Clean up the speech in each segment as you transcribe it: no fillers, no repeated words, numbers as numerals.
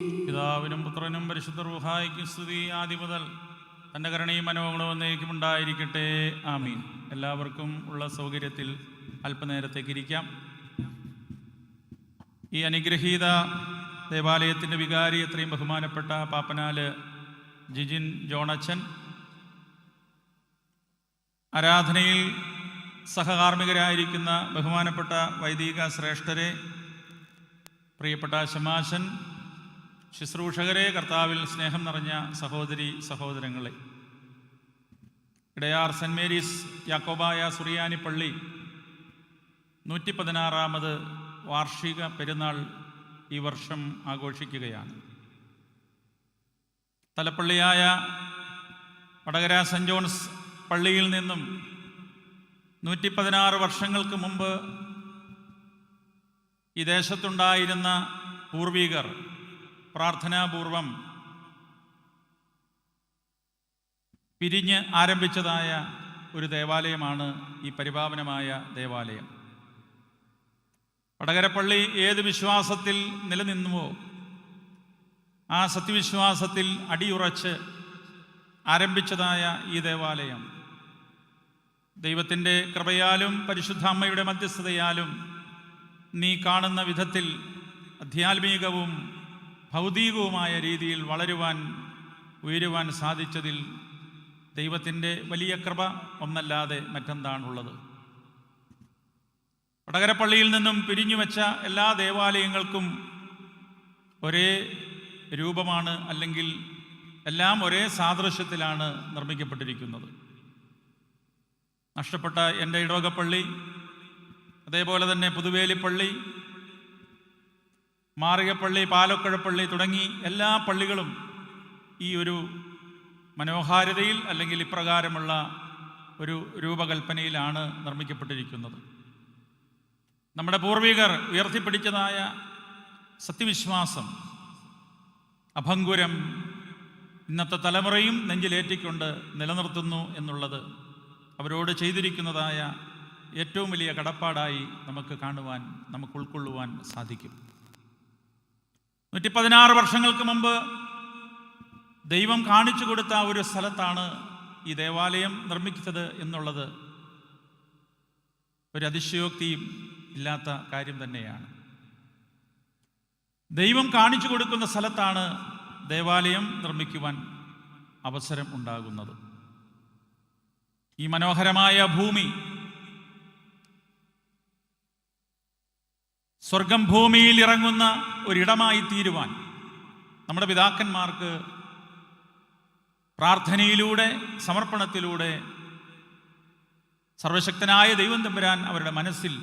പിതാവിനും പുത്രനും പരിശുദ്ധ റൂഹായിക്കും സ്തുതി, ആദ്യം മുതൽ തൻ്റെ കരുണയും മനോഗുണവും എന്നേക്കും ഉണ്ടായിരിക്കട്ടെ. ആമീൻ. എല്ലാവർക്കും ഉള്ള സൗകര്യത്തിൽ അല്പനേരത്തേക്ക് ഇരിക്കാം. ഈ അനുഗ്രഹീത ദേവാലയത്തിൻ്റെ വികാരി, എത്രയും ബഹുമാനപ്പെട്ട പാപ്പനാല് ജിജിൻ ജോണച്ചൻ, ആരാധനയിൽ സഹകാർമ്മികരായിരിക്കുന്ന ബഹുമാനപ്പെട്ട വൈദിക ശ്രേഷ്ഠരെ, പ്രിയപ്പെട്ട ശമാശൻ, ശുശ്രൂഷകരെ, കർത്താവിൽ സ്നേഹം നിറഞ്ഞ സഹോദരി സഹോദരങ്ങളെ, ഇടയാർ സെൻറ് മേരീസ് യാക്കോബായ സുറിയാനി പള്ളി 116ാമത് വാർഷിക പെരുന്നാൾ ഈ വർഷം ആഘോഷിക്കുകയാണ്. തലപ്പള്ളിയായ വടകര സെൻറ് ജോൺസ് പള്ളിയിൽ നിന്നും 116 വർഷങ്ങൾക്ക് മുമ്പ് ഈ ദേശത്തുണ്ടായിരുന്ന പൂർവികർ പ്രാർത്ഥനാപൂർവം പിരിഞ്ഞ് ആരംഭിച്ചതായ ഒരു ദേവാലയമാണ് ഈ പരിപാവനമായ ദേവാലയം. വടകരപ്പള്ളി ഏത് വിശ്വാസത്തിൽ നിലനിന്നുവോ ആ സത്യവിശ്വാസത്തിൽ അടിയുറച്ച് ആരംഭിച്ചതായ ഈ ദേവാലയം ദൈവത്തിൻ്റെ കൃപയാലും പരിശുദ്ധ അമ്മയുടെ മധ്യസ്ഥതയാലും നീ കാണുന്ന വിധത്തിൽ ആധ്യാത്മികവും ഭൗതികവുമായ രീതിയിൽ വളരുവാൻ ഉയരുവാൻ സാധിച്ചതിൽ ദൈവത്തിൻ്റെ വലിയ കൃപ ഒന്നല്ലാതെ മറ്റെന്താണുള്ളത്. വടകരപ്പള്ളിയിൽ നിന്നും പിരിഞ്ഞുവെച്ച എല്ലാ ദേവാലയങ്ങൾക്കും ഒരേ രൂപമാണ്, അല്ലെങ്കിൽ എല്ലാം ഒരേ സാദൃശ്യത്തിലാണ് നിർമ്മിക്കപ്പെട്ടിരിക്കുന്നത്. നഷ്ടപ്പെട്ട എൻ്റെ ഇടവകപ്പള്ളി, അതേപോലെ തന്നെ പുതുവേലിപ്പള്ളി, മാറിയപ്പള്ളി, പാലക്കഴപ്പള്ളി തുടങ്ങി എല്ലാ പള്ളികളും ഈ ഒരു മനോഹാരിതയിൽ അല്ലെങ്കിൽ ഇപ്രകാരമുള്ള ഒരു രൂപകൽപ്പനയിലാണ് നിർമ്മിക്കപ്പെട്ടിരിക്കുന്നത്. നമ്മുടെ പൂർവികർ ഉയർത്തിപ്പിടിച്ചതായ സത്യവിശ്വാസം അഭംഗുരം ഇന്നത്തെ തലമുറയും നെഞ്ചിലേറ്റിക്കൊണ്ട് നിലനിർത്തുന്നു എന്നുള്ളത് അവരോട് ചെയ്തിരിക്കുന്നതായ ഏറ്റവും വലിയ കടപ്പാടായി നമുക്ക് കാണുവാൻ, നമുക്ക് ഉൾക്കൊള്ളുവാൻ സാധിക്കും. 116 വർഷങ്ങൾക്ക് മുമ്പ് ദൈവം കാണിച്ചു കൊടുത്ത ഒരു സ്ഥലത്താണ് ഈ ദേവാലയം നിർമ്മിച്ചത് എന്നുള്ളത് ഒരു അതിശയോക്തിയും ഇല്ലാത്ത കാര്യം തന്നെയാണ്. ദൈവം കാണിച്ചു കൊടുക്കുന്ന സ്ഥലത്താണ് ദേവാലയം നിർമ്മിക്കുവാൻ അവസരം ഉണ്ടാകുന്നത്. ഈ മനോഹരമായ ഭൂമി സ്വർഗം ഭൂമിയിൽ ഇറങ്ങുന്ന ഒരിടമായി തീരുവാൻ നമ്മുടെ പിതാക്കന്മാർക്ക് പ്രാർത്ഥനയിലൂടെ, സമർപ്പണത്തിലൂടെ സർവശക്തനായ ദൈവം തമ്പുരാൻ അവരുടെ മനസ്സിൽ,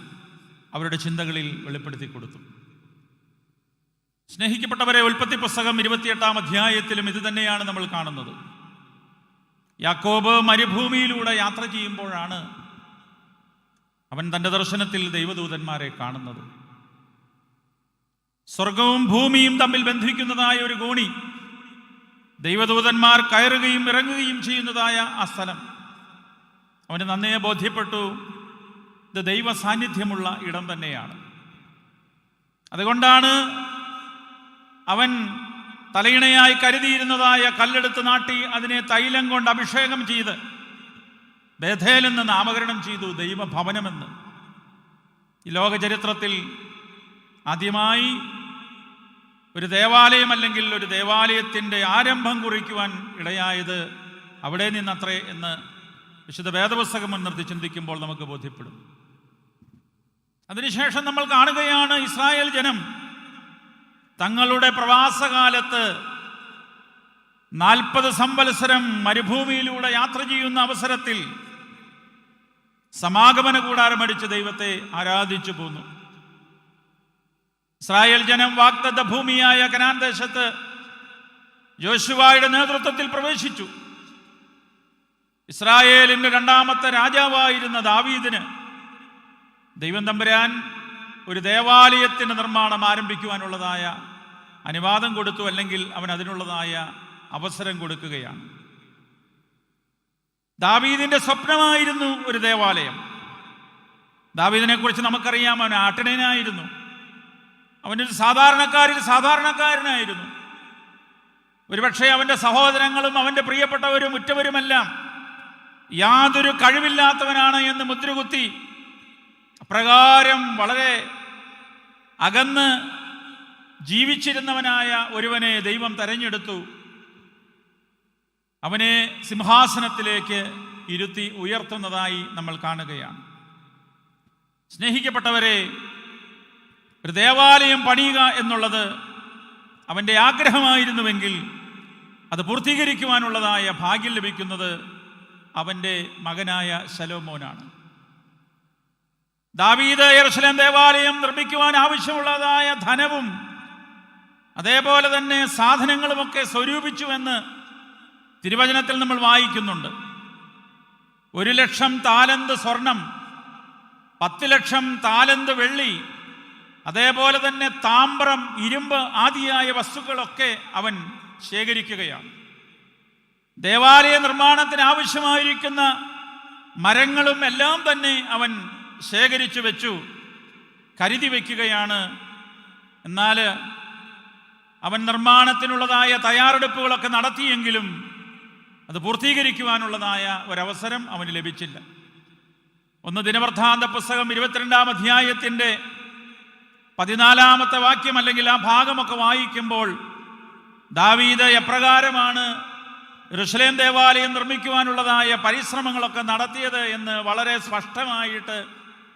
അവരുടെ ചിന്തകളിൽ വെളിപ്പെടുത്തി കൊടുത്തു. സ്നേഹിക്കപ്പെട്ടവരെ, ഉൽപ്പത്തി പുസ്തകം 28-ാം അധ്യായത്തിലും ഇത് തന്നെയാണ് നമ്മൾ കാണുന്നത്. യാക്കോബ് മരുഭൂമിയിലൂടെ യാത്ര ചെയ്യുമ്പോഴാണ് അവൻ തൻ്റെ ദർശനത്തിൽ ദൈവദൂതന്മാരെ കാണുന്നത്. സ്വർഗവും ഭൂമിയും തമ്മിൽ ബന്ധിക്കുന്നതായ ഒരു കോണി, ദൈവദൂതന്മാർ കയറുകയും ഇറങ്ങുകയും ചെയ്യുന്നതായ ആ സ്ഥലം അവന് നന്നേ ബോധ്യപ്പെട്ടു. ഇത് ദൈവ സാന്നിധ്യമുള്ള ഇടം തന്നെയാണ്. അതുകൊണ്ടാണ് അവൻ തലയിണയായി കരുതിയിരുന്നതായ കല്ലെടുത്ത് നാട്ടി അതിനെ തൈലം കൊണ്ട് അഭിഷേകം ചെയ്ത് ബേഥേലെന്ന് നാമകരണം ചെയ്തു, ദൈവഭവനമെന്ന്. ഈ ലോക ചരിത്രത്തിൽ ആദ്യമായി ഒരു ദേവാലയം അല്ലെങ്കിൽ ഒരു ദേവാലയത്തിൻ്റെ ആരംഭം കുറിക്കുവാൻ ഇടയായത് അവിടെ നിന്നത്രേ എന്ന് വിശുദ്ധ വേദപുസ്തകം മുൻനിർത്തി ചിന്തിക്കുമ്പോൾ നമുക്ക് ബോധ്യപ്പെടും. അതിനുശേഷം നമ്മൾ കാണുകയാണ്, ഇസ്രായേൽ ജനം തങ്ങളുടെ പ്രവാസകാലത്ത് 40 സംവത്സരം മരുഭൂമിയിലൂടെ യാത്ര ചെയ്യുന്ന അവസരത്തിൽ സമാഗമന കൂടാരമടിച്ച് ദൈവത്തെ ആരാധിച്ചു പോന്നു. ഇസ്രായേൽ ജനം വാഗ്ദത്ത ഭൂമിയായ കനാൻ ദേശത്ത് യോശുവയുടെ നേതൃത്വത്തിൽ പ്രവേശിച്ചു. ഇസ്രായേലിൻ്റെ 2ാമത്തെ രാജാവായിരുന്ന ദാവീദിന് ദൈവം തമ്പുരാൻ ഒരു ദേവാലയത്തിൻ്റെ നിർമ്മാണം ആരംഭിക്കുവാനുള്ളതായ അനുവാദം കൊടുത്തു, അല്ലെങ്കിൽ അവൻ അതിനുള്ളതായ അവസരം കൊടുക്കുകയാണ്. ദാവീദിൻ്റെ സ്വപ്നമായിരുന്നു ഒരു ദേവാലയം. ദാവീദിനെ കുറിച്ച് നമുക്കറിയാം, അവൻ ആട്ടിടയനായിരുന്നു. അവനൊരു സാധാരണക്കാരിൽ സാധാരണക്കാരനായിരുന്നു. ഒരുപക്ഷെ അവൻ്റെ സഹോദരങ്ങളും അവൻ്റെ പ്രിയപ്പെട്ടവരും ഉറ്റവരുമെല്ലാം യാതൊരു കഴിവില്ലാത്തവനാണ് എന്ന് മുദ്രകുത്തി അപ്രകാരം വളരെ അകന്ന് ജീവിച്ചിരുന്നവനായ ഒരുവനെ ദൈവം തെരഞ്ഞെടുത്തു. അവനെ സിംഹാസനത്തിലേക്ക് ഇരുത്തി ഉയർത്തുന്നതായി നമ്മൾ കാണുകയാണ്. സ്നേഹിക്കപ്പെട്ടവരെ, ഒരു ദേവാലയം പണിയുക എന്നുള്ളത് അവൻ്റെ ആഗ്രഹമായിരുന്നുവെങ്കിൽ അത് പൂർത്തീകരിക്കുവാനുള്ളതായ ഭാഗ്യം ലഭിക്കുന്നത് അവൻ്റെ മകനായ ശലോമോനാണ്. ദാവീദ് യെരൂശലേം ദേവാലയം നിർമ്മിക്കുവാൻ ആവശ്യമുള്ളതായ ധനവും അതേപോലെ തന്നെ സാധനങ്ങളുമൊക്കെ സ്വരൂപിച്ചുവെന്ന് തിരുവചനത്തിൽ നമ്മൾ വായിക്കുന്നുണ്ട്. 1,00,000 താലന്ത് സ്വർണം, 10,00,000 താലന്ത് വെള്ളി, അതേപോലെ തന്നെ താമ്രം, ഇരുമ്പ് ആദിയായ വസ്തുക്കളൊക്കെ അവൻ ശേഖരിക്കുകയാണ്. ദേവാലയ നിർമ്മാണത്തിന് ആവശ്യമായിരിക്കുന്ന മരങ്ങളും എല്ലാം തന്നെ അവൻ ശേഖരിച്ചു വെച്ചു, കരുതി വയ്ക്കുകയാണ്. എന്നാൽ അവൻ നിർമ്മാണത്തിനുള്ളതായ തയ്യാറെടുപ്പുകളൊക്കെ നടത്തിയെങ്കിലും അത് പൂർത്തീകരിക്കുവാനുള്ളതായ ഒരവസരം അവന് ലഭിച്ചില്ല. 1 ദിനവൃത്താന്ത പുസ്തകം 22-ാം അധ്യായത്തിൻ്റെ 14-ാമത്തെ വാക്യം അല്ലെങ്കിൽ ആ ഭാഗമൊക്കെ വായിക്കുമ്പോൾ ദാവീദ് എപ്രകാരമാണ് യെരൂശലേം ദേവാലയം നിർമ്മിക്കുവാനുള്ളതായ പരിശ്രമങ്ങളൊക്കെ നടത്തിയത് എന്ന് വളരെ സ്പഷ്ടമായിട്ട്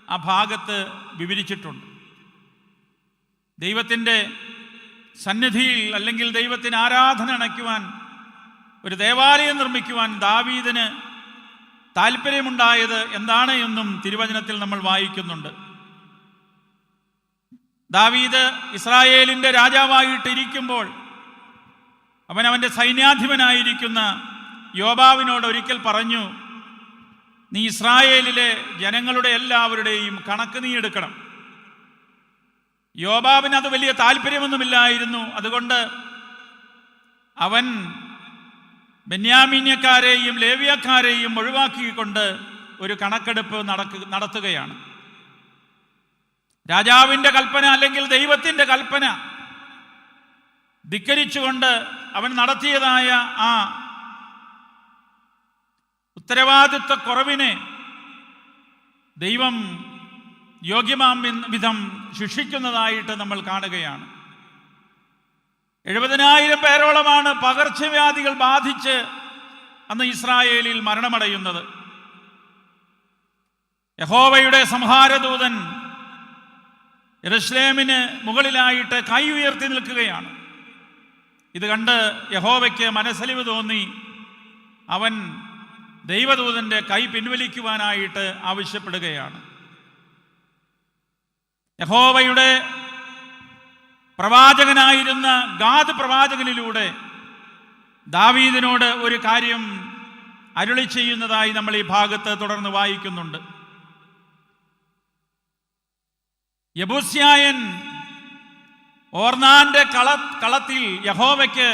ആ ഭാഗത്ത് വിവരിച്ചിട്ടുണ്ട്. ദൈവത്തിൻ്റെ സന്നിധിയിൽ അല്ലെങ്കിൽ ദൈവത്തിന് ആരാധന അണയ്ക്കുവാൻ, ഒരു ദേവാലയം നിർമ്മിക്കുവാൻ ദാവീദിന് താല്പര്യമുണ്ടായത് എന്താണ് എന്നും തിരുവചനത്തിൽ നമ്മൾ വായിക്കുന്നുണ്ട്. ദാവീദ് ഇസ്രായേലിൻ്റെ രാജാവായിട്ടിരിക്കുമ്പോൾ അവൻ്റെ സൈന്യാധിപനായിരിക്കുന്ന യോബാവിനോട് ഒരിക്കൽ പറഞ്ഞു, നീ ഇസ്രായേലിലെ ജനങ്ങളുടെ എല്ലാവരുടെയും കണക്ക് നീ എടുക്കണം. യോബാവിന് അത് വലിയ താല്പര്യമൊന്നുമില്ലായിരുന്നു. അതുകൊണ്ട് അവൻ ബെന്യാമീന്യക്കാരെയും ലേവ്യക്കാരെയും ഒഴിവാക്കിക്കൊണ്ട് ഒരു കണക്കെടുപ്പ് നടത്തുകയാണ്. രാജാവിൻ്റെ കൽപ്പന അല്ലെങ്കിൽ ദൈവത്തിൻ്റെ കൽപ്പന ധിക്കരിച്ചുകൊണ്ട് അവൻ നടത്തിയതായ ആ ഉത്തരവാദിത്വ കുറവിനെ ദൈവം യോഗ്യമാം വിധം ശിക്ഷിക്കുന്നതായിട്ട് നമ്മൾ കാണുകയാണ്. 70,000 പേരോളമാണ് പകർച്ചവ്യാധികൾ ബാധിച്ച് അന്ന് ഇസ്രായേലിൽ മരണമടയുന്നത്. യഹോവയുടെ സംഹാരദൂതൻ യെരൂശലേമിന് മുകളിലായിട്ട് കൈ ഉയർത്തി നിൽക്കുകയാണ്. ഇത് കണ്ട് യഹോവയ്ക്ക് മനസ്സലിവ് തോന്നി. അവൻ ദൈവദൂതൻ്റെ കൈ പിൻവലിക്കുവാനായിട്ട് ആവശ്യപ്പെടുകയാണ്. യഹോവയുടെ പ്രവാചകനായിരുന്ന ഗാദ് പ്രവാചകനിലൂടെ ദാവീദിനോട് ഒരു കാര്യം അരുളി ചെയ്യുന്നതായി നമ്മൾ ഈ ഭാഗത്ത് തുടർന്ന് വായിക്കുന്നുണ്ട്. യെബൂസ്യായൻ ഓർന്നാന്റെ കളത്തിൽ യഹോവയ്ക്ക്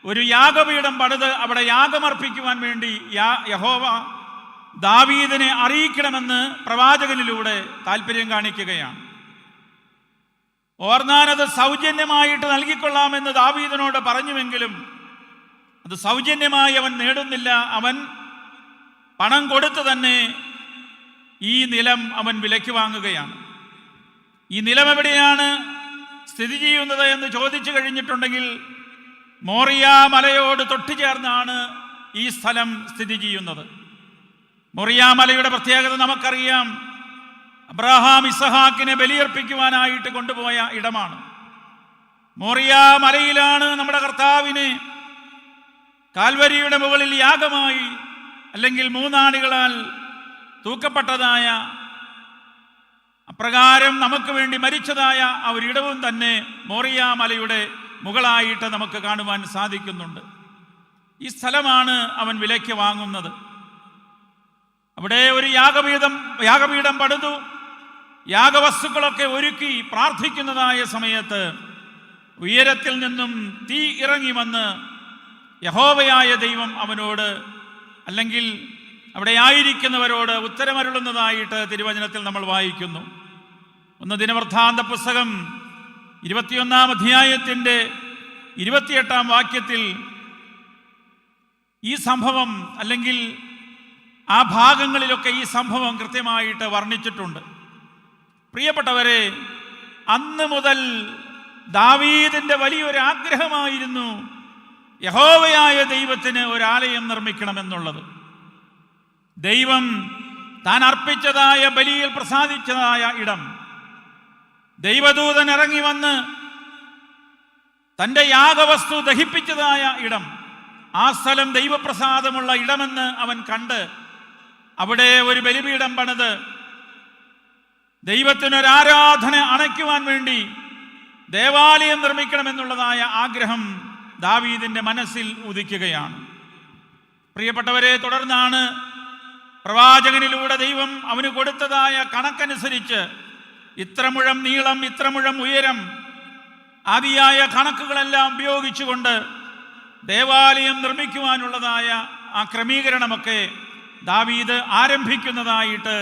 ഒരു യാഗപീഠം പണിത് അവിടെ യാഗമർപ്പിക്കുവാൻ വേണ്ടി യഹോവ ദാവീദിനെ അറിയിക്കണമെന്ന് പ്രവാചകനിലൂടെ താല്പര്യം കാണിക്കുകയാണ്. ഓർന്നാൻ അത് സൗജന്യമായിട്ട് നൽകിക്കൊള്ളാമെന്ന് ദാവീദിനോട് പറഞ്ഞുവെങ്കിലും അത് സൗജന്യമായി അവൻ നേടുന്നില്ല. അവൻ പണം കൊടുത്ത് തന്നെ ഈ നിലം അവൻ വിലയ്ക്ക് വാങ്ങുകയാണ്. ഈ നിലം എവിടെയാണ് സ്ഥിതി ചെയ്യുന്നത് എന്ന് ചോദിച്ചു കഴിഞ്ഞിട്ടുണ്ടെങ്കിൽ മോറിയ മലയോട് തൊട്ടുചേർന്നാണ് ഈ സ്ഥലം സ്ഥിതി ചെയ്യുന്നത്. മോറിയ മലയുടെ പ്രത്യേകത നമുക്കറിയാം. അബ്രഹാം ഇസഹാക്കിനെ ബലിയർപ്പിക്കുവാനായിട്ട് കൊണ്ടുപോയ ഇടമാണ്. മോറിയ മലയിലാണ് നമ്മുടെ കർത്താവിനെ കാൽവരിയുടെ മുകളിൽ യാഗമായി അല്ലെങ്കിൽ 3 ആണികളാൽ തൂക്കപ്പെട്ടതായ, അപ്രകാരം നമുക്ക് വേണ്ടി മരിച്ചതായ ആ ഒരിടവും തന്നെ മോറിയ മലയുടെ മുകളായിട്ട് നമുക്ക് കാണുവാൻ സാധിക്കുന്നുണ്ട്. ഈ സ്ഥലമാണ് അവൻ വിലയ്ക്ക് വാങ്ങുന്നത്. അവിടെ ഒരു യാഗപീഠം പണിതു, യാഗവസ്തുക്കളൊക്കെ ഒരുക്കി പ്രാർത്ഥിക്കുന്നതായ സമയത്ത് ഉയരത്തിൽ നിന്നും തീ ഇറങ്ങി വന്ന് യഹോവയായ ദൈവം അവനോട് അല്ലെങ്കിൽ അവിടെ ആയിരിക്കുന്നവരോട് ഉത്തരമരുളുന്നതായിട്ട് തിരുവചനത്തിൽ നമ്മൾ വായിക്കുന്നു. 1 ദിനവൃത്താന്ത പുസ്തകം 21-ാം അധ്യായത്തിൻ്റെ 28-ാം വാക്യത്തിൽ ഈ സംഭവം, അല്ലെങ്കിൽ ആ ഭാഗങ്ങളിലൊക്കെ ഈ സംഭവം കൃത്യമായിട്ട് വർണ്ണിച്ചിട്ടുണ്ട്. പ്രിയപ്പെട്ടവരെ, അന്ന് മുതൽ ദാവീദിന്റെ വലിയൊരു ആഗ്രഹമായിരുന്നു യഹോവയായ ദൈവത്തിന് ഒരാലയം നിർമ്മിക്കണമെന്നുള്ളത്. ദൈവം താൻ അർപ്പിച്ചതായ ബലിയിൽ പ്രസാദിച്ചതായ ഇടം, ദൈവദൂതൻ ഇറങ്ങി വന്ന് തൻ്റെ യാഗവസ്തു ദഹിപ്പിച്ചതായ ഇടം, ആ സ്ഥലം ദൈവപ്രസാദമുള്ള ഇടമെന്ന് അവൻ കണ്ട് അവിടെ ഒരു ബലിപീഠം പണിത് ദൈവത്തിനൊരാരാധന അണയ്ക്കുവാൻ വേണ്ടി ദേവാലയം നിർമ്മിക്കണമെന്നുള്ളതായ ആഗ്രഹം ദാവീദിന്റെ മനസ്സിൽ ഉദിക്കുകയാണ്. പ്രിയപ്പെട്ടവരെ, തുടർന്നാണ് പ്രവാചകനിലൂടെ ദൈവം അവന് കൊടുത്തതായ കണക്കനുസരിച്ച് ഇത്ര മുഴം നീളം, ഇത്ര മുഴം ഉയരം ആദിയായ കണക്കുകളെല്ലാം ഉപയോഗിച്ചുകൊണ്ട് ദേവാലയം നിർമ്മിക്കുവാനുള്ളതായ ആ ക്രമീകരണമൊക്കെ ദാവീദ് ആരംഭിക്കുന്നതായിട്ട്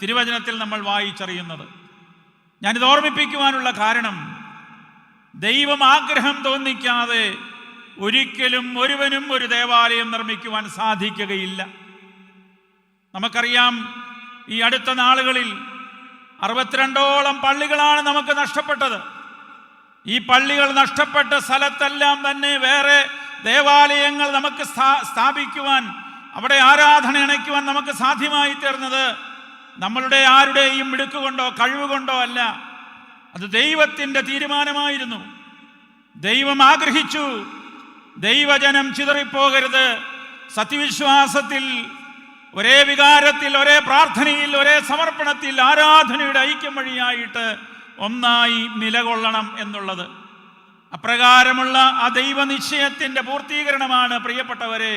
തിരുവചനത്തിൽ നമ്മൾ വായിച്ചറിയുന്നത്. ഞാനിത് ഓർമ്മിപ്പിക്കുവാനുള്ള കാരണം, ദൈവം ആഗ്രഹം തോന്നിക്കാതെ ഒരിക്കലും ഒരുവനും ഒരു ദേവാലയം നിർമ്മിക്കുവാൻ സാധിക്കുകയില്ല. നമുക്കറിയാം, ഈ അടുത്ത നാളുകളിൽ 62ഓളം പള്ളികളാണ് നമുക്ക് നഷ്ടപ്പെട്ടത്. ഈ പള്ളികൾ നഷ്ടപ്പെട്ട സ്ഥലത്തെല്ലാം തന്നെ വേറെ ദേവാലയങ്ങൾ നമുക്ക് സ്ഥാപിക്കുവാൻ, അവിടെ ആരാധന അണയ്ക്കുവാൻ നമുക്ക് സാധ്യമായി തീർന്നത് നമ്മളുടെ ആരുടെയും മിടുക്കുകൊണ്ടോ കഴിവുകൊണ്ടോ അല്ല. അത് ദൈവത്തിൻ്റെ തീരുമാനമായിരുന്നു. ദൈവം ആഗ്രഹിച്ചു ദൈവജനം ചിതറിപ്പോകരുത്, സത്യവിശ്വാസത്തിൽ, ഒരേ വികാരത്തിൽ, ഒരേ പ്രാർത്ഥനയിൽ, ഒരേ സമർപ്പണത്തിൽ, ആരാധനയുടെ ഐക്യം വഴിയായിട്ട് ഒന്നായി നിലകൊള്ളണം എന്നുള്ളത്. അപ്രകാരമുള്ള ആ ദൈവനിശ്ചയത്തിൻ്റെ പൂർത്തീകരണമാണ് പ്രിയപ്പെട്ടവരെ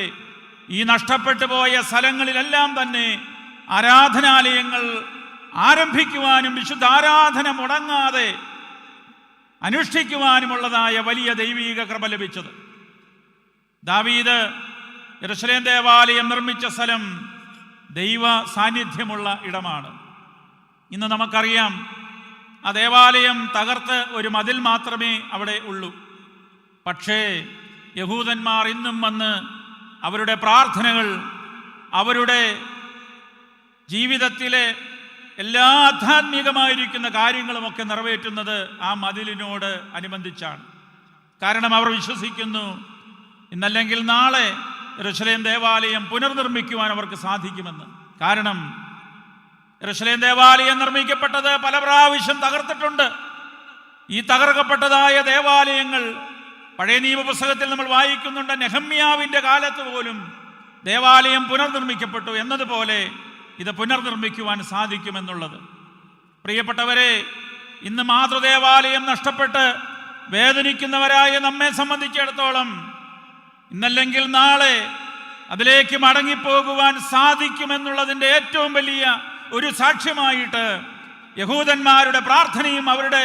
ഈ നഷ്ടപ്പെട്ടു പോയ സ്ഥലങ്ങളിലെല്ലാം തന്നെ ആരാധനാലയങ്ങൾ ആരംഭിക്കുവാനും വിശുദ്ധ ആരാധന മുടങ്ങാതെ അനുഷ്ഠിക്കുവാനുമുള്ളതായ വലിയ ദൈവീക കൃപ ലഭിച്ചത്. ദാവീദ് യെരൂശലേം ദേവാലയം നിർമ്മിച്ച സ്ഥലം ദൈവ സാന്നിധ്യമുള്ള ഇടമാണ്. ഇന്ന് നമുക്കറിയാം, ആ ദേവാലയം തകർത്ത് ഒരു മതിൽ മാത്രമേ അവിടെ ഉള്ളൂ. പക്ഷേ യഹൂദന്മാർ ഇന്നും വന്ന് അവരുടെ പ്രാർത്ഥനകൾ, അവരുടെ ജീവിതത്തിലെ എല്ലാ ആധ്യാത്മികമായിരിക്കുന്ന കാര്യങ്ങളുമൊക്കെ നിറവേറ്റുന്നത് ആ മതിലിനോട് അനുബന്ധിച്ചാണ്. കാരണം അവർ വിശ്വസിക്കുന്നു, ഇന്നല്ലെങ്കിൽ നാളെ യെരൂശലേം ദേവാലയം പുനർനിർമ്മിക്കുവാൻ അവർക്ക് സാധിക്കുമെന്ന്. കാരണം യെരൂശലേം ദേവാലയം നിർമ്മിക്കപ്പെട്ടത് പല പ്രാവശ്യം തകർത്തിട്ടുണ്ട്. ഈ തകർക്കപ്പെട്ടതായ ദേവാലയങ്ങൾ പഴയ നിയമപുസ്തകത്തിൽ നമ്മൾ വായിക്കുന്നുണ്ട്. നെഹമ്യാവിൻ്റെ കാലത്ത് പോലും ദേവാലയം പുനർനിർമ്മിക്കപ്പെട്ടു എന്നതുപോലെ ഇത് പുനർനിർമ്മിക്കുവാൻ സാധിക്കുമെന്നുള്ളത്. പ്രിയപ്പെട്ടവരെ, ഇന്ന് മാതൃദേവാലയം നഷ്ടപ്പെട്ട് വേദനിക്കുന്നവരായ നമ്മെ സംബന്ധിച്ചിടത്തോളം ഇന്നല്ലെങ്കിൽ നാളെ അതിലേക്ക് മടങ്ങിപ്പോകുവാൻ സാധിക്കുമെന്നുള്ളതിൻ്റെ ഏറ്റവും വലിയ ഒരു സാക്ഷ്യമായിട്ട് യഹൂദന്മാരുടെ പ്രാർത്ഥനയും അവരുടെ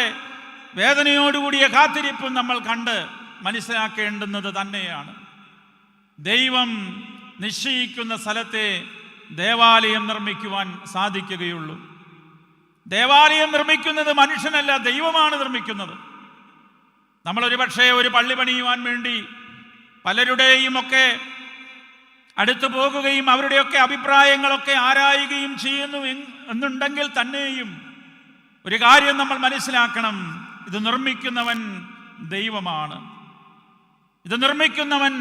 വേദനയോടുകൂടിയ കാത്തിരിപ്പും നമ്മൾ കണ്ട് മനസ്സിലാക്കേണ്ടുന്നത് തന്നെയാണ്. ദൈവം നിശ്ചയിക്കുന്ന സ്ഥലത്തെ ദേവാലയം നിർമ്മിക്കുവാൻ സാധിക്കുകയുള്ളൂ. ദേവാലയം നിർമ്മിക്കുന്നത് മനുഷ്യനല്ല, ദൈവമാണ് നിർമ്മിക്കുന്നത്. നമ്മളൊരു പക്ഷേ ഒരു പള്ളി പണിയുവാൻ വേണ്ടി പലരുടെയും ഒക്കെ അടുത്തു പോകുകയും അവരുടെയൊക്കെ അഭിപ്രായങ്ങളൊക്കെ ആരായുകയും ചെയ്യുന്നു എന്നുണ്ടെങ്കിൽ തന്നെയും ഒരു കാര്യം നമ്മൾ മനസ്സിലാക്കണം, ഇത് നിർമ്മിക്കുന്നവൻ ദൈവമാണ്. ഇത് നിർമ്മിക്കുന്നവൻ,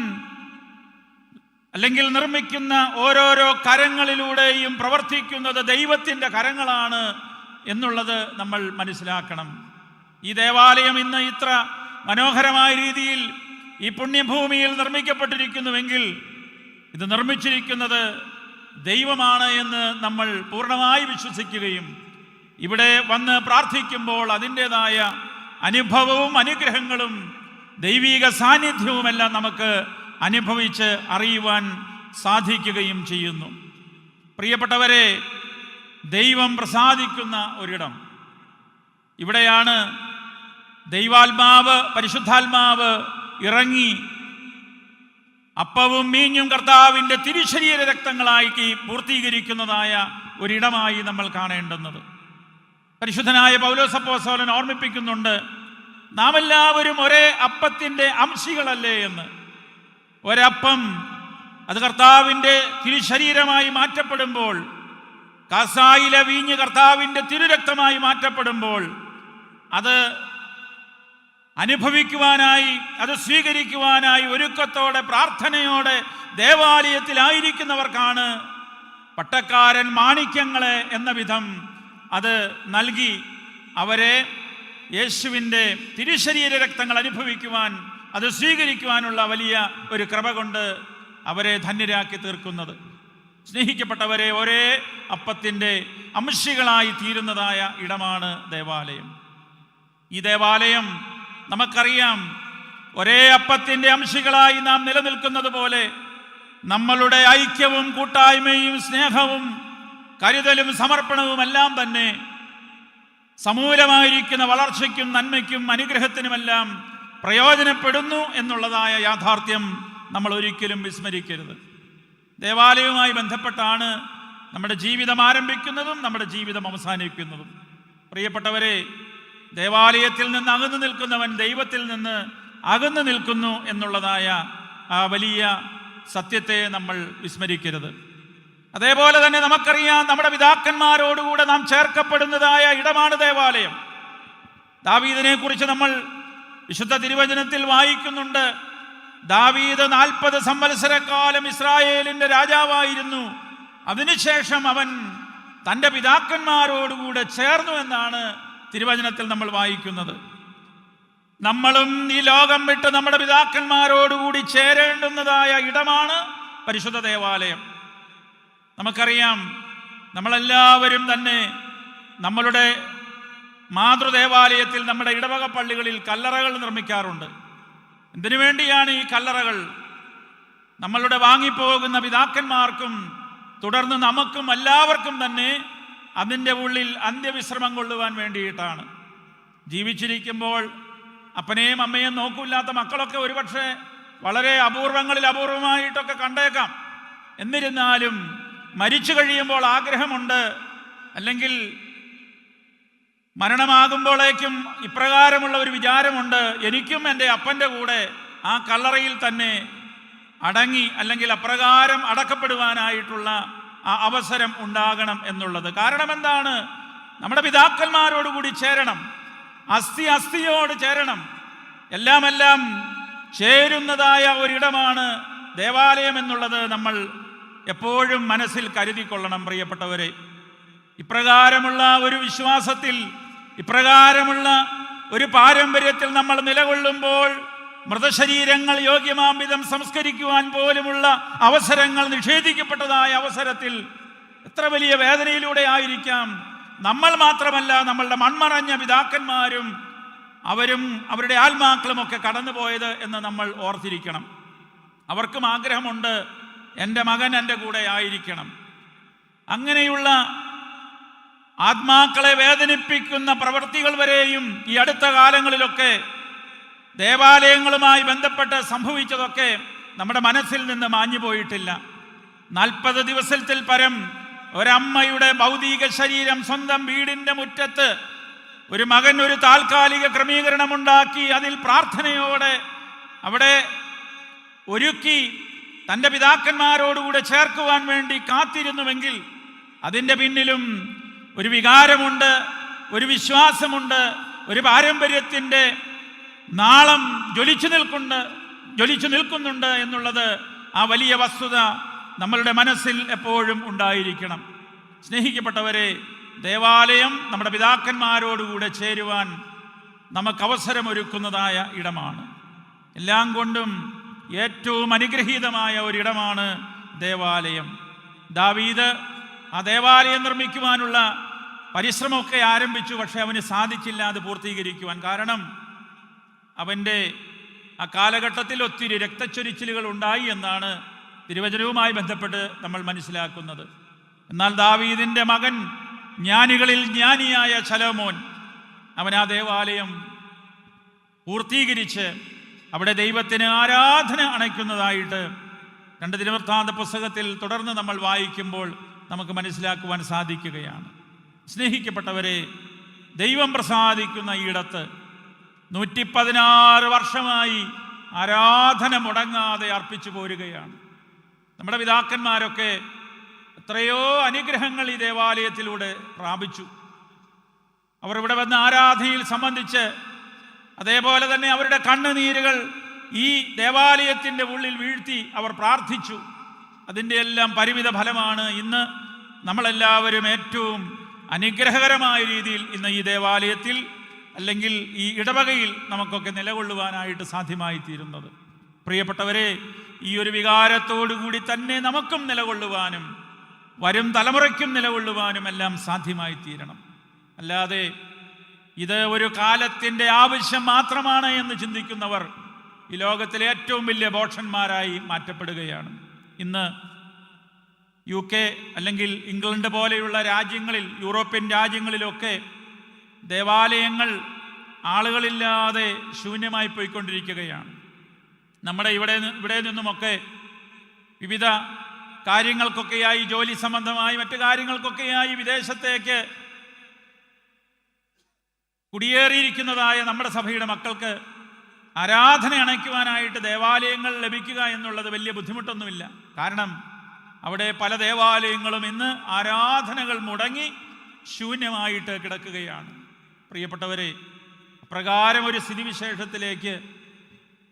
അല്ലെങ്കിൽ നിർമ്മിക്കുന്ന ഓരോരോ കരങ്ങളിലൂടെയും പ്രവർത്തിക്കുന്നത് ദൈവത്തിൻ്റെ കരങ്ങളാണ് എന്നുള്ളത് നമ്മൾ മനസ്സിലാക്കണം. ഈ ദേവാലയം ഇന്ന് ഇത്ര മനോഹരമായ രീതിയിൽ ഈ പുണ്യഭൂമിയിൽ നിർമ്മിക്കപ്പെട്ടിരിക്കുന്നുവെങ്കിൽ ഇത് നിർമ്മിച്ചിരിക്കുന്നത് ദൈവമാണ് എന്ന് നമ്മൾ പൂർണ്ണമായി വിശ്വസിക്കുകയും ഇവിടെ വന്ന് പ്രാർത്ഥിക്കുമ്പോൾ അതിൻ്റെതായ അനുഭവവും അനുഗ്രഹങ്ങളും ദൈവിക സാന്നിധ്യവുമെല്ലാം നമുക്ക് അനുഭവിച്ച് അറിയുവാൻ സാധിക്കുകയും ചെയ്യുന്നു. പ്രിയപ്പെട്ടവരെ, ദൈവം പ്രസാദിക്കുന്ന ഒരിടം, ഇവിടെയാണ് ദൈവാത്മാവ്, പരിശുദ്ധാത്മാവ് ഇറങ്ങി അപ്പവും മീഞ്ഞും കർത്താവിൻ്റെ തിരുശരീര രക്തങ്ങളാക്കി പൂർത്തീകരിക്കുന്നതായ ഒരിടമായി നമ്മൾ കാണേണ്ടുന്നത്. പരിശുദ്ധനായ പൗലോസ് അപ്പോസ്തലൻ ഓർമ്മിപ്പിക്കുന്നുണ്ട്, നാം എല്ലാവരും ഒരേ അപ്പത്തിൻ്റെ അംശികളല്ലേ എന്ന്. ഒരപ്പം അത് കർത്താവിൻ്റെ തിരുശരീരമായി മാറ്റപ്പെടുമ്പോൾ, കാസായിലെ വീഞ്ഞ് കർത്താവിൻ്റെ തിരുരക്തമായി മാറ്റപ്പെടുമ്പോൾ, അത് അനുഭവിക്കുവാനായി, അത് സ്വീകരിക്കുവാനായി ഒരുക്കത്തോടെ പ്രാർത്ഥനയോടെ ദേവാലയത്തിലായിരിക്കുന്നവർക്കാണ് പട്ടക്കാരൻ മാണിക്യങ്ങളെ എന്ന വിധം അത് നൽകി അവരെ യേശുവിൻ്റെ തിരുശരീര രക്തങ്ങൾ അനുഭവിക്കുവാൻ, അത് സ്വീകരിക്കുവാനുള്ള വലിയ ഒരു കൃപ കൊണ്ട് അവരെ ധന്യരാക്കി തീർക്കുന്നത്. സ്നേഹിക്കപ്പെട്ടവരെ, ഒരേ അപ്പത്തിൻ്റെ അംശികളായി തീരുന്നതായ ഇടമാണ് ദേവാലയം. ഈ ദേവാലയം നമുക്കറിയാം, ഒരേ അപ്പത്തിൻ്റെ അംശികളായി നാം നിലനിൽക്കുന്നത് പോലെ നമ്മളുടെ ഐക്യവും കൂട്ടായ്മയും സ്നേഹവും കരുതലും സമർപ്പണവും എല്ലാം തന്നെ സമൂലമായിരിക്കുന്ന വളർച്ചയ്ക്കും നന്മയ്ക്കും അനുഗ്രഹത്തിനുമെല്ലാം പ്രയോജനപ്പെടുന്നു എന്നുള്ളതായ യാഥാർത്ഥ്യം നമ്മൾ ഒരിക്കലും വിസ്മരിക്കരുത്. ദേവാലയവുമായി ബന്ധപ്പെട്ടാണ് നമ്മുടെ ജീവിതം ആരംഭിക്കുന്നതും നമ്മുടെ ജീവിതം അവസാനിക്കുന്നതും. പ്രിയപ്പെട്ടവരെ, ദേവാലയത്തിൽ നിന്ന് അകന്നു നിൽക്കുന്നവൻ ദൈവത്തിൽ നിന്ന് അകന്നു നിൽക്കുന്നു എന്നുള്ളതായ ആ വലിയ സത്യത്തെ നമ്മൾ വിസ്മരിക്കരുത്. അതേപോലെ തന്നെ നമുക്കറിയാം, നമ്മുടെ പിതാക്കന്മാരോടുകൂടെ നാം ചേർക്കപ്പെടുന്നതായ ഇടമാണ് ദേവാലയം. ദാവീദിനെ കുറിച്ച് നമ്മൾ വിശുദ്ധ തിരുവചനത്തിൽ വായിക്കുന്നുണ്ട്. ദാവീദ് 40 സംവത്സരക്കാലം ഇസ്രായേലിൻ്റെ രാജാവായിരുന്നു. അതിനുശേഷം അവൻ തൻ്റെ പിതാക്കന്മാരോടുകൂടെ ചേർന്നു എന്നാണ് തിരുവചനത്തിൽ നമ്മൾ വായിക്കുന്നത്. നമ്മളും ഈ ലോകം വിട്ട് നമ്മുടെ പിതാക്കന്മാരോടുകൂടി ചേരേണ്ടുന്നതായ ഇടമാണ് പരിശുദ്ധ ദേവാലയം. നമുക്കറിയാം, നമ്മളെല്ലാവരും തന്നെ നമ്മളുടെ മാതൃദേവാലയത്തിൽ, നമ്മുടെ ഇടവക പള്ളികളിൽ കല്ലറകൾ നിർമ്മിക്കാറുണ്ട്. എന്തിനു വേണ്ടിയാണ് ഈ കല്ലറകൾ? നമ്മളുടെ വാങ്ങിപ്പോകുന്ന പിതാക്കന്മാർക്കും തുടർന്ന് നമുക്കും എല്ലാവർക്കും തന്നെ അതിൻ്റെ ഉള്ളിൽ അന്ത്യവിശ്രമം കൊള്ളുവാൻ വേണ്ടിയിട്ടാണ്. ജീവിച്ചിരിക്കുമ്പോൾ അപ്പനെയും അമ്മയും നോക്കില്ലാത്ത മക്കളൊക്കെ ഒരുപക്ഷെ വളരെ അപൂർവമായിട്ടൊക്കെ കണ്ടേക്കാം. എന്നിരുന്നാലും മരിച്ചു കഴിയുമ്പോൾ ആഗ്രഹമുണ്ട്, അല്ലെങ്കിൽ മരണമാകുമ്പോഴേക്കും ഇപ്രകാരമുള്ള ഒരു വിചാരമുണ്ട്, എനിക്കും എൻ്റെ അപ്പൻ്റെ കൂടെ ആ കല്ലറയിൽ തന്നെ അടങ്ങി, അല്ലെങ്കിൽ അപ്രകാരം അടക്കപ്പെടുവാനായിട്ടുള്ള ആ അവസരം ഉണ്ടാകണം എന്നുള്ളത്. കാരണം എന്താണ്? നമ്മുടെ പിതാക്കന്മാരോടുകൂടി ചേരണം, അസ്ഥിയോട് ചേരണം, എല്ലാം ചേരുന്നതായ ഒരിടമാണ് ദേവാലയം എന്നുള്ളത് നമ്മൾ എപ്പോഴും മനസ്സിൽ കരുതിക്കൊള്ളണം. പ്രിയപ്പെട്ടവരെ, ഇപ്രകാരമുള്ള ഒരു വിശ്വാസത്തിൽ, ഇപ്രകാരമുള്ള ഒരു പാരമ്പര്യത്തിൽ നമ്മൾ നിലകൊള്ളുമ്പോൾ മൃതശരീരങ്ങൾ യോഗ്യമാം വിധം സംസ്കരിക്കുവാൻ പോലുമുള്ള അവസരങ്ങൾ നിഷേധിക്കപ്പെട്ടതായ അവസരത്തിൽ എത്ര വലിയ വേദനയിലൂടെ ആയിരിക്കാം നമ്മൾ മാത്രമല്ല, നമ്മളുടെ മൺമറഞ്ഞ പിതാക്കന്മാരും അവരും അവരുടെ ആത്മാക്കളുമൊക്കെ കടന്നുപോയത് എന്ന് നമ്മൾ ഓർത്തിരിക്കണം. അവർക്കും ആഗ്രഹമുണ്ട്, എൻ്റെ മകൻ എൻ്റെ കൂടെ ആയിരിക്കണം. അങ്ങനെയുള്ള ആത്മാക്കളെ വേദനിപ്പിക്കുന്ന പ്രവൃത്തികൾ വരെയും ഈ അടുത്ത കാലങ്ങളിലൊക്കെ ദേവാലയങ്ങളുമായി ബന്ധപ്പെട്ട് സംഭവിച്ചതൊക്കെ നമ്മുടെ മനസ്സിൽ നിന്ന് മാഞ്ഞു പോയിട്ടില്ല. 40 ദിവസത്തിൽ പരം ഒരമ്മയുടെ ഭൗതിക ശരീരം സ്വന്തം വീടിൻ്റെ മുറ്റത്ത് ഒരു മകൻ ഒരു താൽക്കാലിക ക്രമീകരണമുണ്ടാക്കി അതിൽ പ്രാർത്ഥനയോടെ അവിടെ ഒരുക്കി തൻ്റെ പിതാക്കന്മാരോടുകൂടെ ചേർക്കുവാൻ വേണ്ടി കാത്തിരുന്നുവെങ്കിൽ അതിൻ്റെ പിന്നിലും ഒരു വികാരമുണ്ട്, ഒരു വിശ്വാസമുണ്ട്, ഒരു പാരമ്പര്യത്തിൻ്റെ നാളം ജ്വലിച്ചു നിൽക്കുന്നുണ്ട് എന്നുള്ളത്, ആ വലിയ വസ്തുത നമ്മളുടെ മനസ്സിൽ എപ്പോഴും ഉണ്ടായിരിക്കണം. സ്നേഹിക്കപ്പെട്ടവരെ, ദേവാലയം നമ്മുടെ പിതാക്കന്മാരോടുകൂടെ ചേരുവാൻ നമുക്ക് അവസരമൊരുക്കുന്നതായ ഇടമാണ്. എല്ലാം കൊണ്ടും ഏറ്റവും അനുഗ്രഹീതമായ ഒരിടമാണ് ദേവാലയം. ദാവീദ് ആ ദേവാലയം നിർമ്മിക്കുവാനുള്ള പരിശ്രമമൊക്കെ ആരംഭിച്ചു. പക്ഷെ അവന് സാധിച്ചില്ല അത് പൂർത്തീകരിക്കുവാൻ. കാരണം അവൻ്റെ ആ കാലഘട്ടത്തിൽ ഒത്തിരി രക്തച്ചൊരിച്ചിലുകൾ ഉണ്ടായി എന്നാണ് തിരുവചനവുമായി ബന്ധപ്പെട്ട് നമ്മൾ മനസ്സിലാക്കുന്നത്. എന്നാൽ ദാവീദിൻ്റെ മകൻ, ജ്ഞാനികളിൽ ജ്ഞാനിയായ ശലോമോൻ, അവൻ ആ ദേവാലയം പൂർത്തീകരിച്ച് അവിടെ ദൈവത്തിന് ആരാധന അണയ്ക്കുന്നതായിട്ട് 2 ദിനവൃത്താന്ത പുസ്തകത്തിൽ തുടർന്ന് നമ്മൾ വായിക്കുമ്പോൾ നമുക്ക് മനസ്സിലാക്കുവാൻ സാധിക്കുകയാണ്. സ്നേഹിക്കപ്പെട്ടവരെ, ദൈവം പ്രസാദിക്കുന്ന ഇടത്ത് 116 വർഷമായി ആരാധന മുടങ്ങാതെ അർപ്പിച്ചു പോരുകയാണ്. നമ്മുടെ പിതാക്കന്മാരൊക്കെ എത്രയോ അനുഗ്രഹങ്ങൾ ഈ ദേവാലയത്തിലൂടെ പ്രാപിച്ചു. അവർ ഇവിടെ വന്ന് ആരാധനയിൽ സംബന്ധിച്ച് അതേപോലെ തന്നെ അവരുടെ കണ്ണുനീരുകൾ ഈ ദേവാലയത്തിൻ്റെ ഉള്ളിൽ വീഴ്ത്തി അവർ പ്രാർത്ഥിച്ചു. അതിൻ്റെ എല്ലാം പരിമിത ഫലമാണ് ഇന്ന് നമ്മളെല്ലാവരും ഏറ്റവും അനുഗ്രഹകരമായ രീതിയിൽ ഇന്ന് ഈ ദേവാലയത്തിൽ അല്ലെങ്കിൽ ഈ ഇടവകയിൽ നമുക്കൊക്കെ നിലകൊള്ളുവാനായിട്ട് സാധ്യമായി തീരുന്നത്. പ്രിയപ്പെട്ടവരെ, ഈ ഒരു വികാരത്തോടു കൂടി തന്നെ നമുക്കും നിലകൊള്ളുവാനും വരും തലമുറയ്ക്കും നിലകൊള്ളുവാനും എല്ലാം സാധ്യമായി തീരണം. അല്ലാതെ ഇത് ഒരു കാലത്തിൻ്റെ ആവശ്യം മാത്രമാണ് എന്ന് ചിന്തിക്കുന്നവർ ഈ ലോകത്തിലെ ഏറ്റവും വലിയ ബോഷന്മാരായി മാറ്റപ്പെടുകയാണ്. ഇന്ന് UK അല്ലെങ്കിൽ ഇംഗ്ലണ്ട് പോലെയുള്ള രാജ്യങ്ങളിൽ, യൂറോപ്യൻ രാജ്യങ്ങളിലൊക്കെ ദേവാലയങ്ങൾ ആളുകളില്ലാതെ ശൂന്യമായി പോയിക്കൊണ്ടിരിക്കുകയാണ്. നമ്മുടെ ഇവിടെ നിന്നുമൊക്കെ വിവിധ കാര്യങ്ങൾക്കൊക്കെയായി, ജോലി സംബന്ധമായി മറ്റു കാര്യങ്ങൾക്കൊക്കെയായി വിദേശത്തേക്ക് കുടിയേറിയിരിക്കുന്നതായ നമ്മുടെ സഭയുടെ മക്കൾക്ക് ആരാധന അണയ്ക്കുവാനായിട്ട് ദേവാലയങ്ങൾ ലഭിക്കുക എന്നുള്ളത് വലിയ ബുദ്ധിമുട്ടൊന്നുമില്ല. കാരണം അവിടെ പല ദേവാലയങ്ങളും ഇന്ന് ആരാധനകൾ മുടങ്ങി ശൂന്യമായിട്ട് കിടക്കുകയാണ്. പ്രിയപ്പെട്ടവരെ, അപ്രകാരം ഒരു സ്ഥിതിവിശേഷത്തിലേക്ക്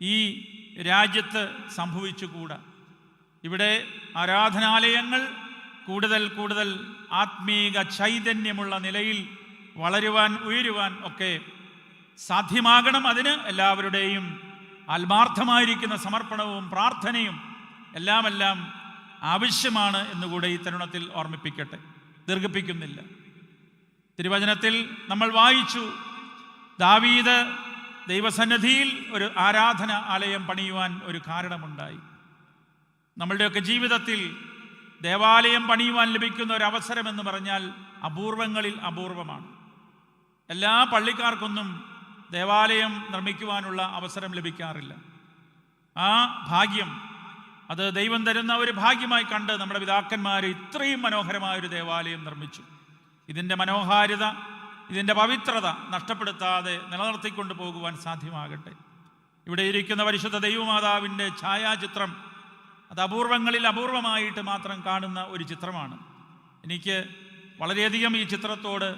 ഈ രാജ്യത്ത് സംഭവിച്ചുകൂടാ. ഇവിടെ ആരാധനാലയങ്ങൾ കൂടുതൽ കൂടുതൽ ആത്മീക ചൈതന്യമുള്ള നിലയിൽ വളരുവാൻ, ഉയരുവാൻ ഒക്കെ സാധ്യമാകണം. അതിന് എല്ലാവരുടെയും ആത്മാർത്ഥമായിരിക്കുന്ന സമർപ്പണവും പ്രാർത്ഥനയും എല്ലാം ആവശ്യമാണ് എന്നുകൂടെ ഈ തരുണത്തിൽ ഓർമ്മിപ്പിക്കട്ടെ. ദീർഘിപ്പിക്കുന്നില്ല. തിരുവചനത്തിൽ നമ്മൾ വായിച്ചു, ദാവീദ് ദൈവസന്നിധിയിൽ ഒരു ആരാധന ആലയം പണിയുവാൻ ഒരു കാരണമുണ്ടായി. നമ്മളുടെയൊക്കെ ജീവിതത്തിൽ ദേവാലയം പണിയുവാൻ ലഭിക്കുന്ന ഒരു അവസരമെന്ന് പറഞ്ഞാൽ അപൂർവങ്ങളിൽ അപൂർവമാണ്. എല്ലാ പള്ളിക്കാർക്കൊന്നും ദേവാലയം നിർമ്മിക്കുവാനുള്ള അവസരം ലഭിക്കാറില്ല. ആ ഭാഗ്യം, അത് ദൈവം തരുന്ന ഒരു ഭാഗ്യമായി കണ്ട് നമ്മുടെ പിതാക്കന്മാർ ഇത്രയും മനോഹരമായൊരു ദേവാലയം നിർമ്മിച്ചു. ഇതിൻ്റെ മനോഹാരിത, ഇതിൻ്റെ പവിത്രത നഷ്ടപ്പെടുത്താതെ നിലനിർത്തിക്കൊണ്ട് പോകുവാൻ സാധ്യമാകട്ടെ. ഇവിടെ ഇരിക്കുന്ന പരിശുദ്ധ ദൈവമാതാവിൻ്റെ ഛായാചിത്രം അത് അപൂർവങ്ങളിൽ അപൂർവമായിട്ട് മാത്രം കാണുന്ന ഒരു ചിത്രമാണ്. എനിക്ക് വളരെയധികം ഈ ചിത്രത്തോട്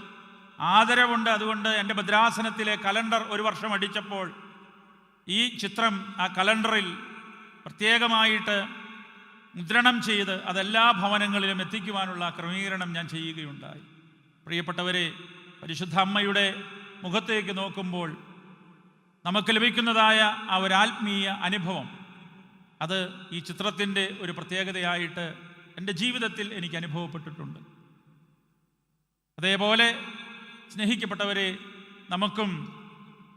ആദരവുണ്ട്. അതുകൊണ്ട് എൻ്റെ ഭദ്രാസനത്തിലെ കലണ്ടർ ഒരു വർഷം അടിച്ചപ്പോൾ ഈ ചിത്രം ആ കലണ്ടറിൽ പ്രത്യേകമായിട്ട് മുദ്രണം ചെയ്ത് അതെല്ലാ ഭവനങ്ങളിലും എത്തിക്കുവാനുള്ള ക്രമീകരണം ഞാൻ ചെയ്യുകയുണ്ടായി. പ്രിയപ്പെട്ടവരെ, പരിശുദ്ധ അമ്മയുടെ മുഖത്തേക്ക് നോക്കുമ്പോൾ നമുക്ക് ലഭിക്കുന്നതായ ആ ഒരു ആത്മീയ അനുഭവം, അത് ഈ ചിത്രത്തിൻ്റെ ഒരു പ്രത്യേകതയായിട്ട് എൻ്റെ ജീവിതത്തിൽ എനിക്ക് അനുഭവപ്പെട്ടിട്ടുണ്ട്. അതേപോലെ സ്നേഹിക്കപ്പെട്ടവരെ, നമുക്കും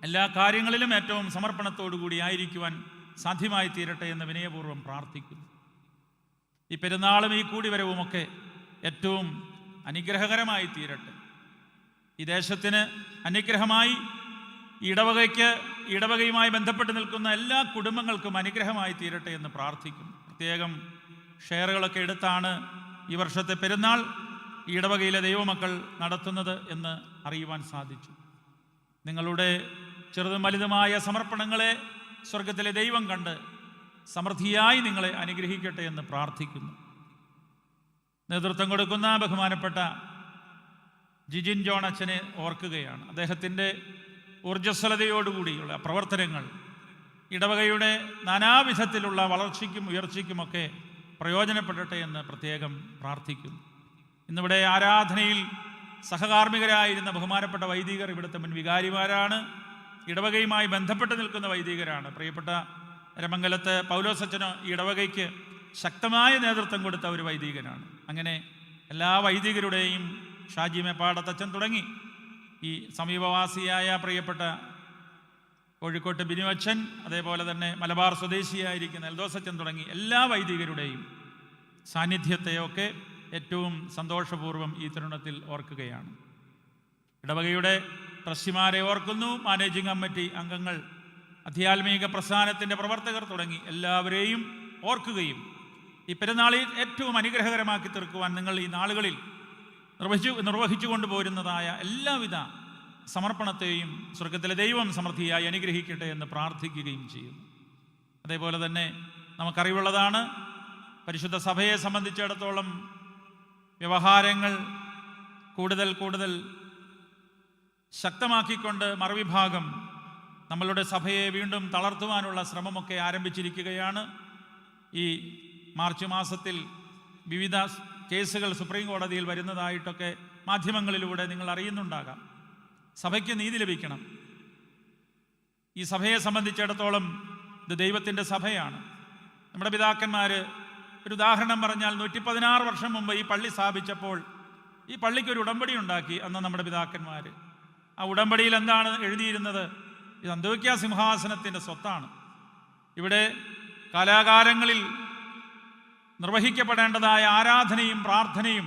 എല്ലാ കാര്യങ്ങളിലും ഏറ്റവും സമർപ്പണത്തോടു കൂടി ആയിരിക്കുവാൻ സാധ്യമായി തീരട്ടെ എന്ന് വിനയപൂർവ്വം പ്രാർത്ഥിക്കുന്നു. ഈ പെരുന്നാളും ഈ കൂടിവരവുമൊക്കെ ഏറ്റവും അനുഗ്രഹകരമായി തീരട്ടെ. ഈ ദേശത്തിന് അനുഗ്രഹമായി, ഇടവകയുമായി ബന്ധപ്പെട്ട് നിൽക്കുന്ന എല്ലാ കുടുംബങ്ങൾക്കും അനുഗ്രഹമായി തീരട്ടെ എന്ന് പ്രാർത്ഥിക്കുന്നു. പ്രത്യേകം ഷെയറുകളൊക്കെ എടുത്താണ് ഈ വർഷത്തെ പെരുന്നാൾ ഈ ഇടവകയിലെ ദൈവമക്കൾ നടത്തുന്നത് എന്ന് അറിയുവാൻ സാധിച്ചു. നിങ്ങളുടെ ചെറുതും വലുതുമായ സമർപ്പണങ്ങളെ സ്വർഗത്തിലെ ദൈവം കണ്ട് സമൃദ്ധിയായി നിങ്ങളെ അനുഗ്രഹിക്കട്ടെ എന്ന് പ്രാർത്ഥിക്കുന്നു. നേതൃത്വം കൊടുക്കുന്ന ബഹുമാനപ്പെട്ട ജിജിൻ ജോൺ അച്ഛനെ ഓർക്കുകയാണ്. അദ്ദേഹത്തിൻ്റെ ഊർജ്ജസ്വലതയോടുകൂടിയുള്ള പ്രവർത്തനങ്ങൾ ഇടവകയുടെ നാനാവിധത്തിലുള്ള വളർച്ചയ്ക്കും ഉയർച്ചയ്ക്കുമൊക്കെ പ്രയോജനപ്പെടട്ടെ എന്ന് പ്രത്യേകം പ്രാർത്ഥിക്കുന്നു. ഇന്നിവിടെ ആരാധനയിൽ സഹകാർമ്മികരായിരുന്ന ബഹുമാനപ്പെട്ട വൈദികർ ഇവിടുത്തെ മുൻ വികാരിമാരാണ്, ഇടവകയുമായി ബന്ധപ്പെട്ട് നിൽക്കുന്ന വൈദികരാണ്. പ്രിയപ്പെട്ട രമംഗലത്ത് പൗലോസച്ചനോ ഈ ഇടവകയ്ക്ക് ശക്തമായ നേതൃത്വം കൊടുത്ത ഒരു വൈദികനാണ്. അങ്ങനെ എല്ലാ വൈദികരുടെയും ഷാജി മേപ്പാടത്തച്ഛൻ തുടങ്ങി ഈ സമീപവാസിയായ പ്രിയപ്പെട്ട കോഴിക്കോട്ട് ബിനു അച്ഛൻ, അതേപോലെ തന്നെ മലബാർ സ്വദേശിയായിരിക്കുന്ന എൽദോസച്ചൻ തുടങ്ങി എല്ലാ വൈദികരുടെയും സാന്നിധ്യത്തെയൊക്കെ ഏറ്റവും സന്തോഷപൂർവ്വം ഈ തരുണത്തിൽ ഓർക്കുകയാണ്. ഇടവകയുടെ ട്രസ്റ്റിമാരെ ഓർക്കുന്നു, മാനേജിംഗ് കമ്മിറ്റി അംഗങ്ങൾ, അധ്യാത്മിക പ്രസ്ഥാനത്തിൻ്റെ പ്രവർത്തകർ തുടങ്ങി എല്ലാവരെയും ഓർക്കുകയും ഈ പെരുന്നാളിൽ ഏറ്റവും അനുഗ്രഹകരമാക്കി തീർക്കുവാൻ നിങ്ങൾ ഈ നാളുകളിൽ നിർവഹിച്ചു കൊണ്ടുപോരുന്നതായ എല്ലാവിധ സമർപ്പണത്തെയും സ്വർഗത്തിലെ ദൈവം സമൃദ്ധിയായി അനുഗ്രഹിക്കട്ടെ എന്ന് പ്രാർത്ഥിക്കുകയും ചെയ്യുന്നു. അതേപോലെ തന്നെ നമുക്കറിവുള്ളതാണ്, പരിശുദ്ധ സഭയെ സംബന്ധിച്ചിടത്തോളം വ്യവഹാരങ്ങൾ കൂടുതൽ കൂടുതൽ ശക്തമാക്കിക്കൊണ്ട് മറുവിഭാഗം നമ്മളുടെ സഭയെ വീണ്ടും തളർത്തുവാനുള്ള ശ്രമമൊക്കെ ആരംഭിച്ചിരിക്കുകയാണ്. ഈ മാർച്ച് മാസത്തിൽ വിവിധ കേസുകൾ സുപ്രീം കോടതിയിൽ വരുന്നതായിട്ടൊക്കെ മാധ്യമങ്ങളിലൂടെ നിങ്ങൾ അറിയുന്നുണ്ടാകാം. സഭയ്ക്ക് നീതി ലഭിക്കണം. ഈ സഭയെ സംബന്ധിച്ചിടത്തോളം ഇത് ദൈവത്തിൻ്റെ സഭയാണ്. നമ്മുടെ പിതാക്കന്മാർ, ഒരു ഉദാഹരണം പറഞ്ഞാൽ 116 വർഷം മുമ്പ് ഈ പള്ളി സ്ഥാപിച്ചപ്പോൾ ഈ പള്ളിക്കൊരു ഉടമ്പടി ഉണ്ടാക്കി അന്ന് നമ്മുടെ പിതാക്കന്മാർ. ആ ഉടമ്പടിയിൽ എന്താണ് എഴുതിയിരുന്നത്? ഇത് അന്തോക്യ സിംഹാസനത്തിൻ്റെ സ്വത്താണ്. ഇവിടെ കാലാകാലങ്ങളിൽ നിർവഹിക്കപ്പെടേണ്ടതായ ആരാധനയും പ്രാർത്ഥനയും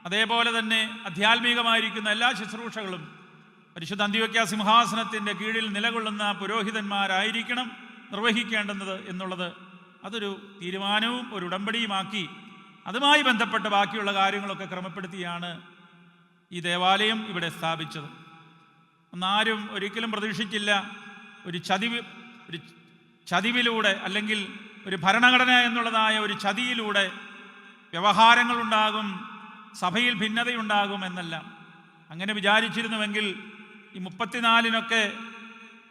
അതേപോലെ തന്നെ ആധ്യാത്മികമായിരിക്കുന്ന എല്ലാ ശുശ്രൂഷകളും പരിശുദ്ധ അന്തോക്യ സിംഹാസനത്തിൻ്റെ കീഴിൽ നിലകൊള്ളുന്ന പുരോഹിതന്മാരായിരിക്കണം നിർവഹിക്കേണ്ടുന്നത് എന്നുള്ളത് അതൊരു തീരുമാനവും ഒരു ഉടമ്പടിയുമാക്കി അതുമായി ബന്ധപ്പെട്ട് ബാക്കിയുള്ള കാര്യങ്ങളൊക്കെ ക്രമപ്പെടുത്തിയാണ് ഈ ദേവാലയം ഇവിടെ സ്ഥാപിച്ചത്. ഒന്നാരും ഒരിക്കലും പ്രതീക്ഷിച്ചില്ല ഒരു ചതിവിലൂടെ അല്ലെങ്കിൽ ഒരു ഭരണഘടന എന്നുള്ളതായ ഒരു ചതിയിലൂടെ വ്യവഹാരങ്ങളുണ്ടാകും, സഭയിൽ ഭിന്നതയുണ്ടാകും എന്നെല്ലാം. അങ്ങനെ വിചാരിച്ചിരുന്നുവെങ്കിൽ ഈ 34-നൊക്കെ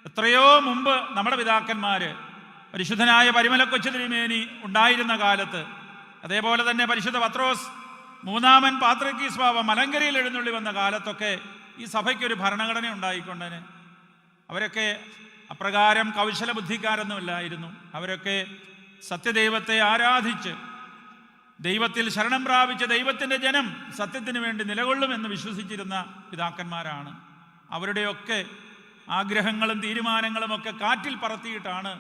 എത്രയോ മുമ്പ് നമ്മുടെ പിതാക്കന്മാർ പരിശുദ്ധനായ പരിമല കൊച്ചു തിരുമേനി ഉണ്ടായിരുന്ന കാലത്ത്, അതേപോലെ തന്നെ പരിശുദ്ധ പത്രോസ് മൂന്നാമൻ പാത്രിക്കീസ് ബാവ മലങ്കരയിൽ എഴുന്നള്ളി വന്ന കാലത്തൊക്കെ ഈ സഭയ്ക്കൊരു ഭരണഘടന ഉണ്ടായിക്കൊണ്ടേനെ. അവരൊക്കെ അപ്രകാരം കൗശല ബുദ്ധിക്കാരൊന്നുമില്ലായിരുന്നു. അവരൊക്കെ സത്യദൈവത്തെ ആരാധിച്ച് ദൈവത്തിൽ ശരണം പ്രാപിച്ച ദൈവത്തിൻ്റെ ജനം സത്യത്തിന് വേണ്ടി നിലകൊള്ളുമെന്ന് വിശ്വസിച്ചിരുന്ന പിതാക്കന്മാരാണ്. അവരുടെയൊക്കെ ആഗ്രഹങ്ങളും തീരുമാനങ്ങളും ഒക്കെ കാറ്റിൽ പറത്തിയിട്ടാണ്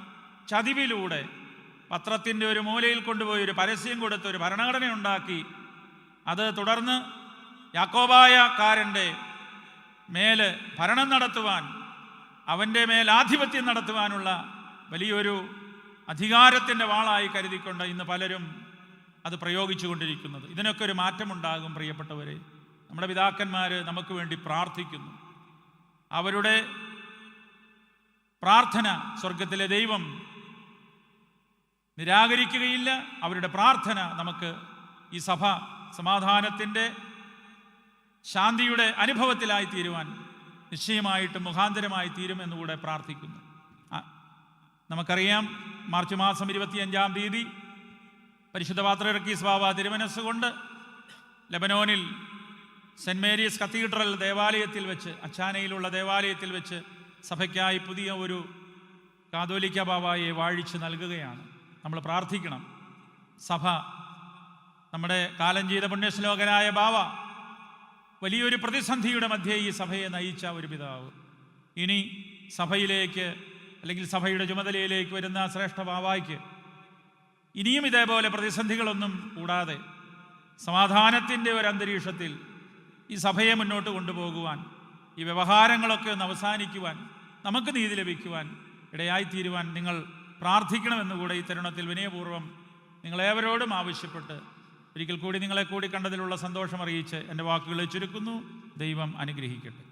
ചതിവിലൂടെ പത്രത്തിൻ്റെ ഒരു മൂലയിൽ കൊണ്ടുപോയി ഒരു പരസ്യം കൊടുത്ത് ഒരു ഭരണഘടന ഉണ്ടാക്കി അത് തുടർന്ന് യാക്കോബായക്കാരൻ്റെ മേൽ ഭരണം നടത്തുവാൻ, അവൻ്റെ മേൽ ആധിപത്യം നടത്തുവാനുള്ള വലിയൊരു അധികാരത്തിൻ്റെ വാളായി കരുതിക്കൊണ്ട് ഇന്ന് പലരും അത് പ്രയോഗിച്ചു കൊണ്ടിരിക്കുന്നത്. ഇതിനൊക്കെ ഒരു മാറ്റമുണ്ടാകും പ്രിയപ്പെട്ടവരെ. നമ്മുടെ പിതാക്കന്മാർ നമുക്ക് വേണ്ടി പ്രാർത്ഥിക്കുന്നു. അവരുടെ പ്രാർത്ഥന സ്വർഗത്തിലെ ദൈവം നിരാകരിക്കുകയില്ല. അവരുടെ പ്രാർത്ഥന നമുക്ക് ഈ സഭ സമാധാനത്തിൻ്റെ ശാന്തിയുടെ അനുഭവത്തിലായി തീരുവാൻ നിശ്ചയമായിട്ടും മുഖാന്തരമായി തീരുമെന്നുകൂടെ പ്രാർത്ഥിക്കുന്നു. നമുക്കറിയാം, മാർച്ച് മാസം 25-ാം തീയതി പരിശുദ്ധ പാത്രിയർക്കീസ് ബാവ തിരുമനസ്സുകൊണ്ട് ലെബനോനിൽ സെൻറ് മേരീസ് കത്തീഡ്രൽ ദേവാലയത്തിൽ വെച്ച്, അച്ചാനയിലുള്ള ദേവാലയത്തിൽ വെച്ച് സഭയ്ക്കായി പുതിയ ഒരു കാതോലിക്ക ബാവയെ വാഴിച്ച് നൽകുകയാണ്. നമ്മൾ പ്രാർത്ഥിക്കണം. സഭ, നമ്മുടെ കാലം ചെയ്ത പുണ്യശ്ലോകനായ ബാവ വലിയൊരു പ്രതിസന്ധിയുടെ മധ്യേ ഈ സഭയെ നയിച്ച ഒരു പിതാവ്, ഇനി സഭയിലേക്ക് അല്ലെങ്കിൽ സഭയുടെ ചുമതലയിലേക്ക് വരുന്ന ശ്രേഷ്ഠ ബാവായ്ക്ക് ഇനിയും ഇതേപോലെ പ്രതിസന്ധികളൊന്നും കൂടാതെ സമാധാനത്തിൻ്റെ ഒരു അന്തരീക്ഷത്തിൽ ഈ സഭയെ മുന്നോട്ട് കൊണ്ടുപോകുവാൻ, ഈ വ്യവഹാരങ്ങളൊക്കെ ഒന്ന് അവസാനിക്കുവാൻ, നമുക്ക് നീതി ലഭിക്കുവാൻ ഇടയായിത്തീരുവാൻ നിങ്ങൾ പ്രാർത്ഥിക്കണമെന്നുകൂടെ ഈ തരുണത്തിൽ വിനയപൂർവ്വം നിങ്ങളേവരോടും ആവശ്യപ്പെട്ട് ഒരിക്കൽ കൂടി നിങ്ങളെ കൂടി കണ്ടതിലുള്ള സന്തോഷം അറിയിച്ച് എൻ്റെ വാക്കുകളെ ചുരുക്കുന്നു. ദൈവം അനുഗ്രഹിക്കട്ടെ.